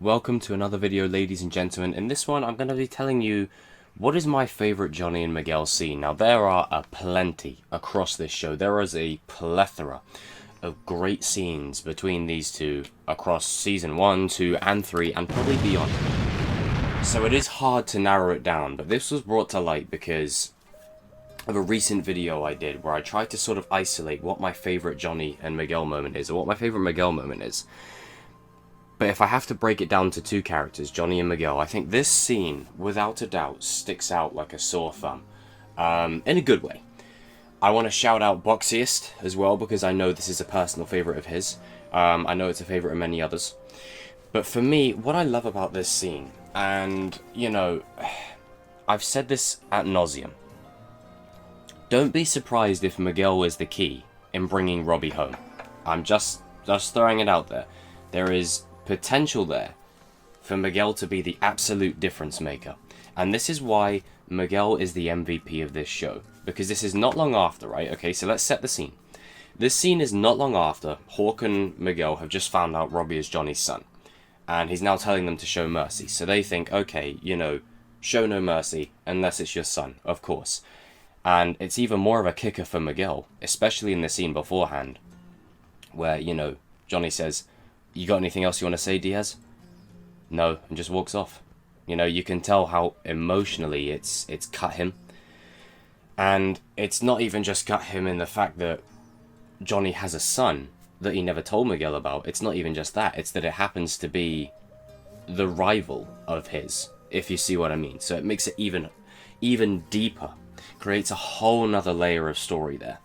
Welcome to another video, ladies and gentlemen. In this one, I'm going to be telling you what is my favourite Johnny and Miguel scene. Now, there are a plenty across this show. There is a plethora of great scenes between these two across Season 1, 2, and 3, and probably beyond. So it is hard to narrow it down, but this was brought to light because of a recent video I did where I tried to sort of isolate what my favourite Johnny and Miguel moment is, or what my favourite Miguel moment is. But if I have to break it down to two characters, Johnny and Miguel, I think this scene, without a doubt, sticks out like a sore thumb. In a good way. I want to shout out Boxiest as well, because I know this is a personal favourite of his. I know it's a favourite of many others. But for me, what I love about this scene, and, you know, I've said this ad nauseum. Don't be surprised if Miguel is the key in bringing Robbie home. I'm just throwing it out there. There is potential there for Miguel to be the absolute difference maker. And this is why Miguel is the MVP of this show. Because this is not long after, right? Okay, so let's set the scene. This scene is not long after Hawk and Miguel have just found out Robbie is Johnny's son. And he's now telling them to show mercy. So they think, okay, you know, show no mercy unless it's your son, of course. And it's even more of a kicker for Miguel, especially in the scene beforehand, where, you know, Johnny says, "You got anything else you want to say, Diaz?" No, and just walks off. You know, you can tell how emotionally it's cut him. And it's not even just cut him in the fact that Johnny has a son that he never told Miguel about. It's not even just that. It's that it happens to be the rival of his, if you see what I mean. So it makes it even deeper. Creates a whole nother layer of story there.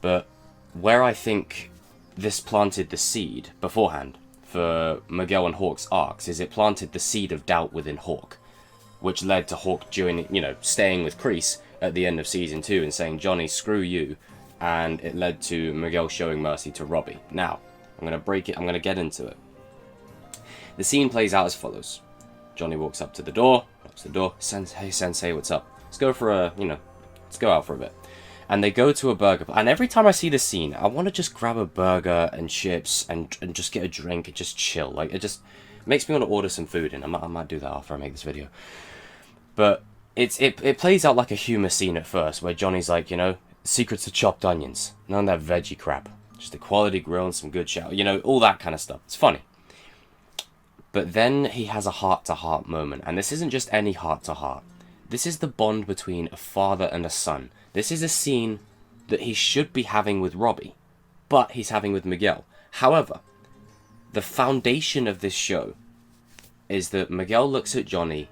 But where I think this planted the seed beforehand for Miguel and Hawk's arcs is it planted the seed of doubt within Hawk, which led to Hawk staying with Kreese at the end of Season 2 and saying, "Johnny, screw you," and it led to Miguel showing mercy to Robbie. Now, I'm going to get into it. The scene plays out as follows. Johnny walks up to the door, knocks the door, "Hey, Sensei, what's up? Let's go out for a bit." And they go to a burger. And every time I see this scene, I want to just grab a burger and chips and just get a drink and just chill. Like, it just makes me want to order some food, and I might do that after I make this video. But it plays out like a humor scene at first, where Johnny's like, you know, secrets to chopped onions. None of that veggie crap. Just a quality grill and some good shower. You know, all that kind of stuff. It's funny. But then he has a heart-to-heart moment. And this isn't just any heart-to-heart. This is the bond between a father and a son. This is a scene that he should be having with Robbie, but he's having with Miguel. However, the foundation of this show is that Miguel looks at Johnny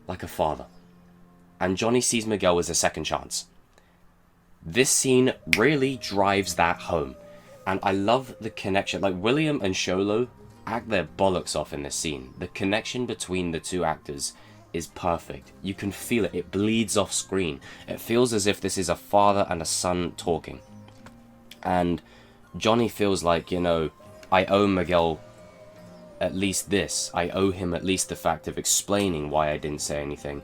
like a father, and Johnny sees Miguel as a second chance. This scene really drives that home, and I love the connection. Like, William and Sholo act their bollocks off in this scene. The connection between the two actors is perfect. You can feel it. It bleeds off screen. It feels as if this is a father and a son talking. And Johnny feels like, you know, I owe Miguel at least this. I owe him at least the fact of explaining why I didn't say anything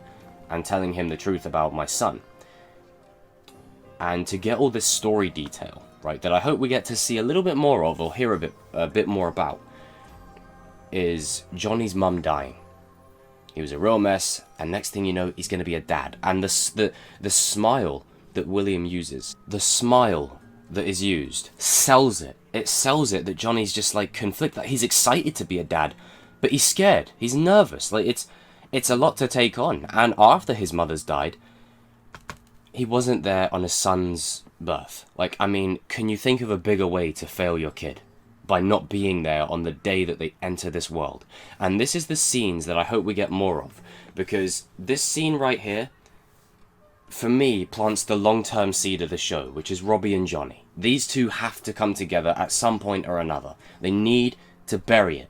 and telling him the truth about my son. And to get all this story detail, right, that I hope we get to see a little bit more of, or hear a bit more about, is Johnny's mum dying. He was a real mess, and next thing you know, he's going to be a dad. And the smile that William uses, the smile that is used, sells it. It sells it that Johnny's just like conflicted. He's excited to be a dad, but he's scared. He's nervous. Like, it's a lot to take on. And after his mother's died, he wasn't there on his son's birth. Like, I mean, can you think of a bigger way to fail your kid? By not being there on the day that they enter this world. And this is the scenes that I hope we get more of, because this scene right here, for me, plants the long-term seed of the show, which is Robbie and Johnny. These two have to come together at some point or another. They need to bury it.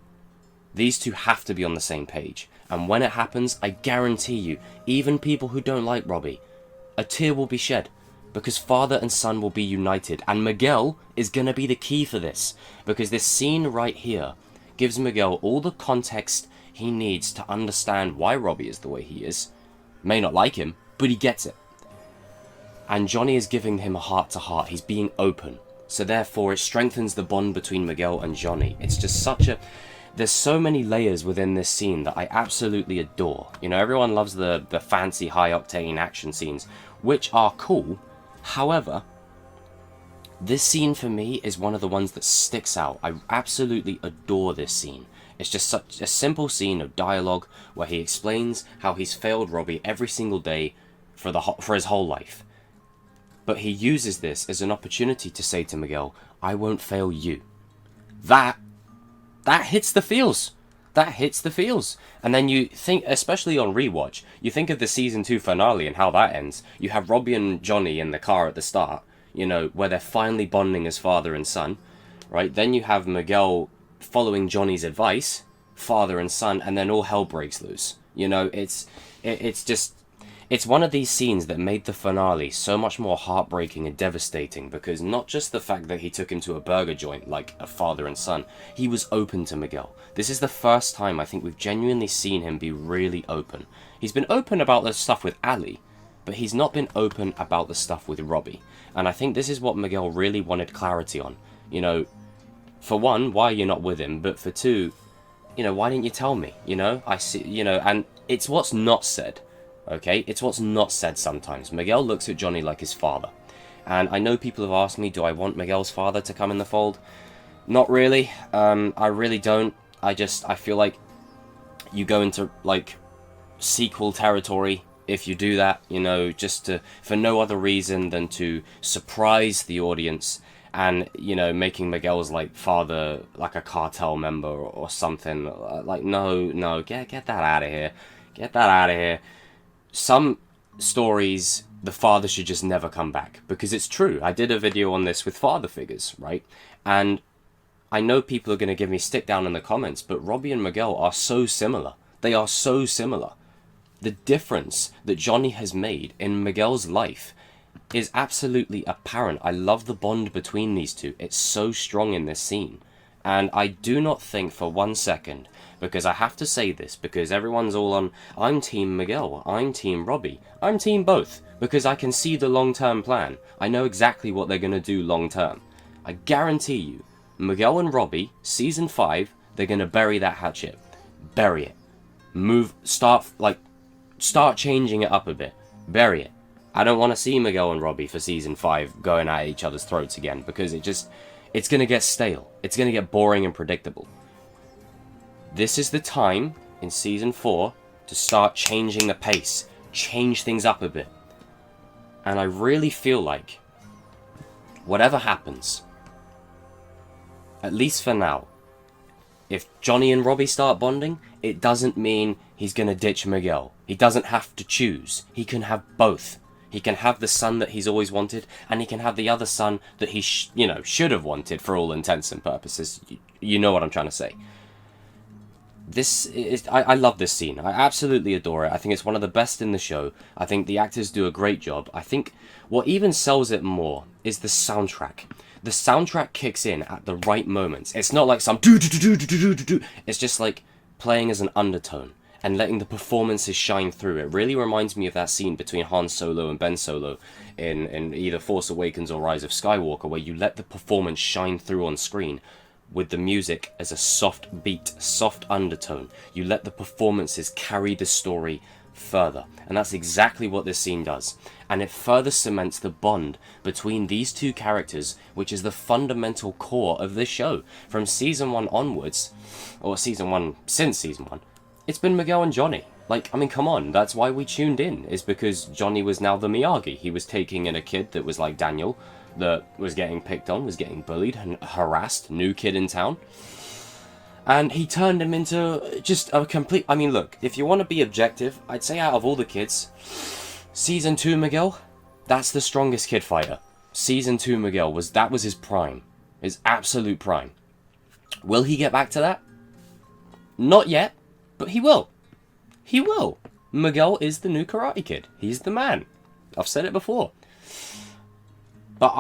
These two have to be on the same page. And when it happens, I guarantee you, even people who don't like Robbie, a tear will be shed. Because father and son will be united. And Miguel is going to be the key for this. Because this scene right here gives Miguel all the context he needs to understand why Robbie is the way he is. May not like him, but he gets it. And Johnny is giving him a heart-to-heart. He's being open. So therefore, it strengthens the bond between Miguel and Johnny. It's just such a... there's so many layers within this scene that I absolutely adore. You know, everyone loves the fancy, high-octane action scenes, which are cool. However, this scene for me is one of the ones that sticks out. I absolutely adore this scene. It's just such a simple scene of dialogue where he explains how he's failed Robbie every single day for his whole life. But he uses this as an opportunity to say to Miguel, I won't fail you. That hits the feels. That hits the feels. And then you think, especially on rewatch, you think of the season 2 finale and how that ends. You have Robbie and Johnny in the car at the start, you know, where they're finally bonding as father and son, right? Then you have Miguel following Johnny's advice, father and son, and then all hell breaks loose. You know, it's one of these scenes that made the finale so much more heartbreaking and devastating, because not just the fact that he took him to a burger joint like a father and son, he was open to Miguel. This is the first time I think we've genuinely seen him be really open. He's been open about the stuff with Ali, but he's not been open about the stuff with Robbie. And I think this is what Miguel really wanted clarity on. You know, for one, why you're not with him, but for two, you know, why didn't you tell me? You know, I see, you know, and it's what's not said. Okay, it's what's not said sometimes. Miguel looks at Johnny like his father. And I know people have asked me, do I want Miguel's father to come in the fold? Not really. I really don't. I feel like you go into, like, sequel territory if you do that, you know, for no other reason than to surprise the audience and, you know, making Miguel's, like, father, like, a cartel member or something. Like, no, get that out of here. Get that out of here. Some stories, the father should just never come back, because it's true. I did a video on this with father figures, right? And I know people are going to give me stick down in the comments, but Robbie and Miguel are so similar. They are so similar. The difference that Johnny has made in Miguel's life is absolutely apparent. I love the bond between these two. It's so strong in this scene. And I do not think for 1 second, because I have to say this, because everyone's all on, I'm Team Miguel, I'm Team Robbie, I'm Team both, because I can see the long-term plan. I know exactly what they're going to do long-term. I guarantee you, Miguel and Robbie, Season 5, they're going to bury that hatchet. Bury it. Start changing it up a bit. Bury it. I don't want to see Miguel and Robbie for Season 5 going at each other's throats again, because it's going to get stale. It's going to get boring and predictable. This is the time in Season 4 to start changing the pace. Change things up a bit. And I really feel like whatever happens, at least for now, if Johnny and Robbie start bonding, it doesn't mean he's going to ditch Miguel. He doesn't have to choose. He can have both. He can have the son that he's always wanted, and he can have the other son that he should have wanted for all intents and purposes. You know what I'm trying to say. I love this scene. I absolutely adore it. I think it's one of the best in the show. I think the actors do a great job. I think what even sells it more is the soundtrack. The soundtrack kicks in at the right moments. It's not like some do-do-do-do-do-do-do. It's just like playing as an undertone and letting the performances shine through. It really reminds me of that scene between Han Solo and Ben Solo in either Force Awakens or Rise of Skywalker, where you let the performance shine through on screen with the music as a soft beat, soft undertone. You let the performances carry the story further. And that's exactly what this scene does. And it further cements the bond between these two characters, which is the fundamental core of this show. From Season 1 onwards, or since Season 1, it's been Miguel and Johnny. Like, I mean, come on, that's why we tuned in, is because Johnny was now the Miyagi. He was taking in a kid that was like Daniel, that was getting picked on, was getting bullied and harassed, new kid in town. And he turned him into just a complete... I mean, look, if you want to be objective, I'd say out of all the kids, Season 2 Miguel, that's the strongest kid fighter. Season 2 Miguel, was his prime. His absolute prime. Will he get back to that? Not yet, but he will. He will. Miguel is the new Karate Kid. He's the man. I've said it before. But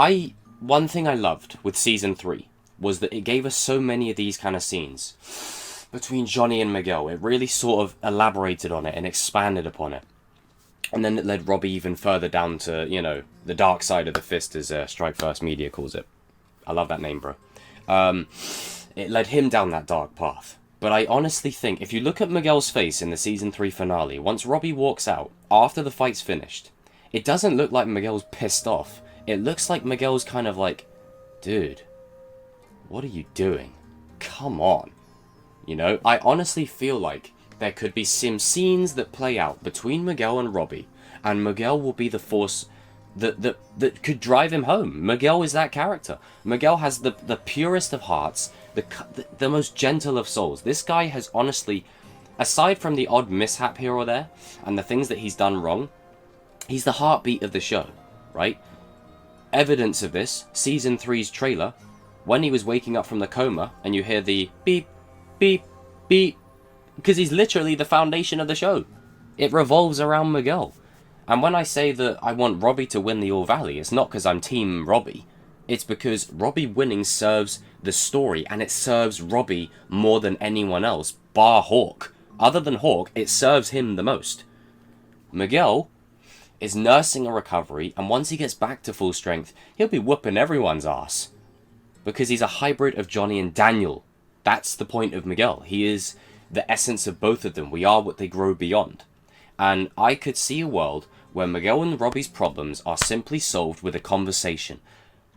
one thing I loved with Season 3 was that it gave us so many of these kind of scenes between Johnny and Miguel. It really sort of elaborated on it and expanded upon it. And then it led Robbie even further down to, you know, the dark side of the fist, as Strike First Media calls it. I love that name, bro. It led him down that dark path. But I honestly think, if you look at Miguel's face in the Season 3 finale, once Robbie walks out, after the fight's finished, it doesn't look like Miguel's pissed off. It looks like Miguel's kind of like, dude, what are you doing? Come on. You know, I honestly feel like there could be some scenes that play out between Miguel and Robbie, and Miguel will be the force that could drive him home. Miguel is that character. Miguel has the purest of hearts, the most gentle of souls. This guy has honestly, aside from the odd mishap here or there, and the things that he's done wrong, he's the heartbeat of the show, right? Evidence of this, Season 3's trailer, when he was waking up from the coma, and you hear the beep, beep, beep, because he's literally the foundation of the show. It revolves around Miguel. And when I say that I want Robbie to win the All Valley, it's not because I'm Team Robbie. It's because Robbie winning serves the story, and it serves Robbie more than anyone else, bar Hawk. Other than Hawk, it serves him the most. Miguel is nursing a recovery, and once he gets back to full strength, he'll be whooping everyone's ass. Because he's a hybrid of Johnny and Daniel. That's the point of Miguel. He is the essence of both of them. We are what they grow beyond. And I could see a world where Miguel and Robbie's problems are simply solved with a conversation.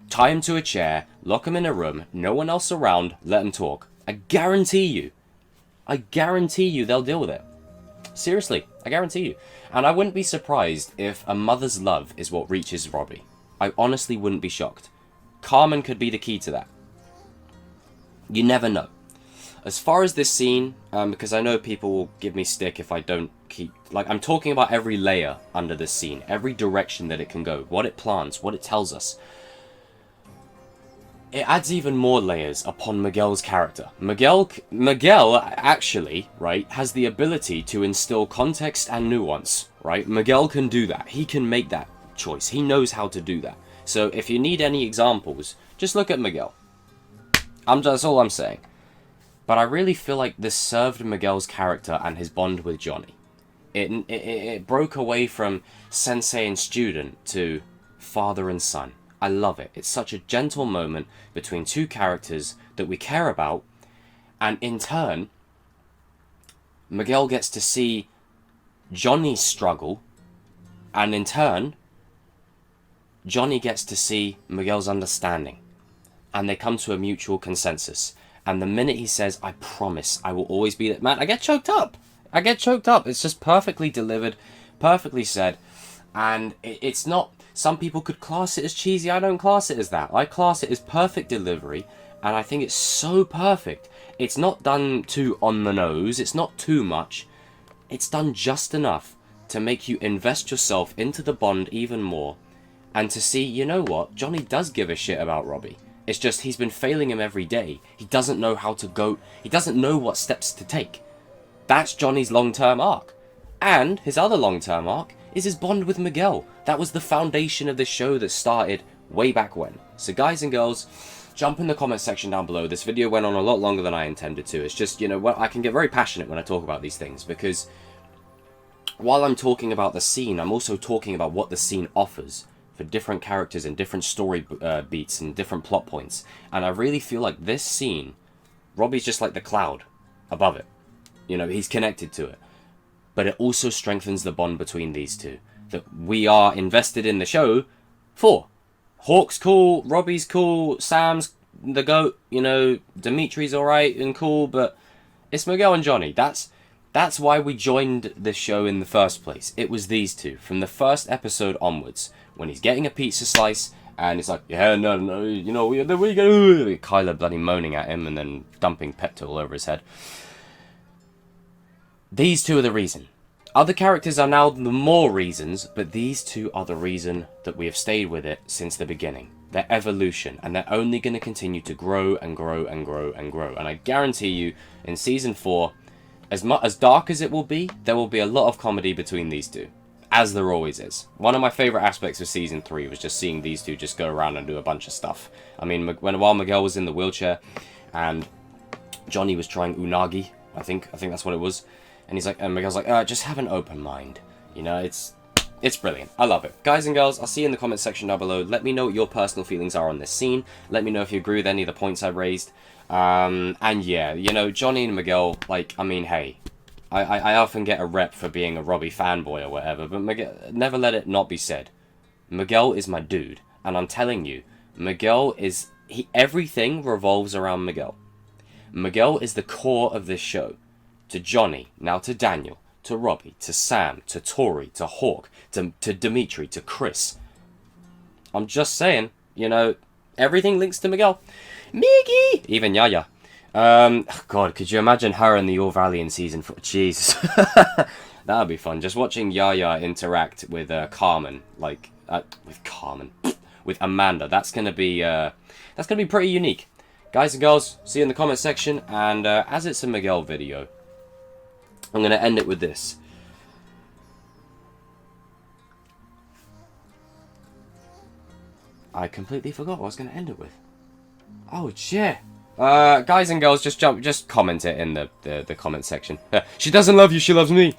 Tie him to a chair, lock him in a room, no one else around, let him talk. I guarantee you they'll deal with it. Seriously, I guarantee you. And I wouldn't be surprised if a mother's love is what reaches Robbie. I honestly wouldn't be shocked. Carmen could be the key to that. You never know. As far as this scene, because I know people will give me stick if I don't keep... Like, I'm talking about every layer under this scene. Every direction that it can go. What it plants. What it tells us. It adds even more layers upon Miguel's character. Miguel actually, right, has the ability to instill context and nuance, right? Miguel can do that. He can make that choice. He knows how to do that. So if you need any examples, just look at Miguel. That's all I'm saying. But I really feel like this served Miguel's character and his bond with Johnny. It broke away from sensei and student to father and son. I love it. It's such a gentle moment between two characters that we care about. And in turn, Miguel gets to see Johnny's struggle. And in turn, Johnny gets to see Miguel's understanding. And they come to a mutual consensus. And the minute he says, I promise, I will always be that man, I get choked up. It's just perfectly delivered, perfectly said. And it's not, some people could class it as cheesy. I don't class it as that. I class it as perfect delivery. And I think it's so perfect. It's not done too on the nose. It's not too much. It's done just enough to make you invest yourself into the bond even more. And to see, you know what, Johnny does give a shit about Robbie. It's just he's been failing him every day. He doesn't know how to go. He doesn't know what steps to take. That's Johnny's long-term arc. And his other long-term arc is his bond with Miguel. That was the foundation of the show that started way back when. So guys and girls, jump in the comment section down below. This video went on a lot longer than I intended to. It's just, you know, I can get very passionate when I talk about these things. Because while I'm talking about the scene, I'm also talking about what the scene offers. For different characters and different story beats and different plot points. And I really feel like this scene, Robbie's just like the cloud above it. You know, he's connected to it. But it also strengthens the bond between these two. That we are invested in the show for. Hawk's cool, Robbie's cool, Sam's the GOAT, you know, Dimitri's alright and cool, but it's Miguel and Johnny. That's why we joined this show in the first place. It was these two. From the first episode onwards. When he's getting a pizza slice, and it's like, yeah, no, you know, we go. Kyler bloody moaning at him, and then dumping Pepto all over his head. These two are the reason. Other characters are now the more reasons, but these two are the reason that we have stayed with it since the beginning. Their evolution, and they're only going to continue to grow and grow and grow and grow. And I guarantee you, in Season 4, as dark as it will be, there will be a lot of comedy between these two. As there always is. One of my favourite aspects of Season 3 was just seeing these two just go around and do a bunch of stuff. I mean, while Miguel was in the wheelchair, and Johnny was trying unagi, I think that's what it was. And he's like, and Miguel's like, just have an open mind. You know, it's It's brilliant. I love it. Guys and girls, I'll see you in the comment section down below. Let me know what your personal feelings are on this scene. Let me know if you agree with any of the points I raised. And yeah, you know, Johnny and Miguel, like, I mean, hey, I often get a rep for being a Robbie fanboy or whatever, but Miguel, never let it not be said. Miguel is my dude, and I'm telling you, Miguel is... everything revolves around Miguel. Miguel is the core of this show. To Johnny, now to Daniel, to Robbie, to Sam, to Tori, to Hawk, to Dimitri, to Chris. I'm just saying, you know, everything links to Miguel. Miggy! Even Yaya. God, could you imagine her in the All Valley in season 4? Jesus. That would be fun. Just watching Yaya interact with Carmen, like, with Amanda. That's gonna be pretty unique. Guys and girls, see you in the comment section, and as it's a Miguel video, I'm going to end it with this. I completely forgot what I was going to end it with. Oh, shit. Guys and girls, just comment it in the comment section. She doesn't love you, she loves me.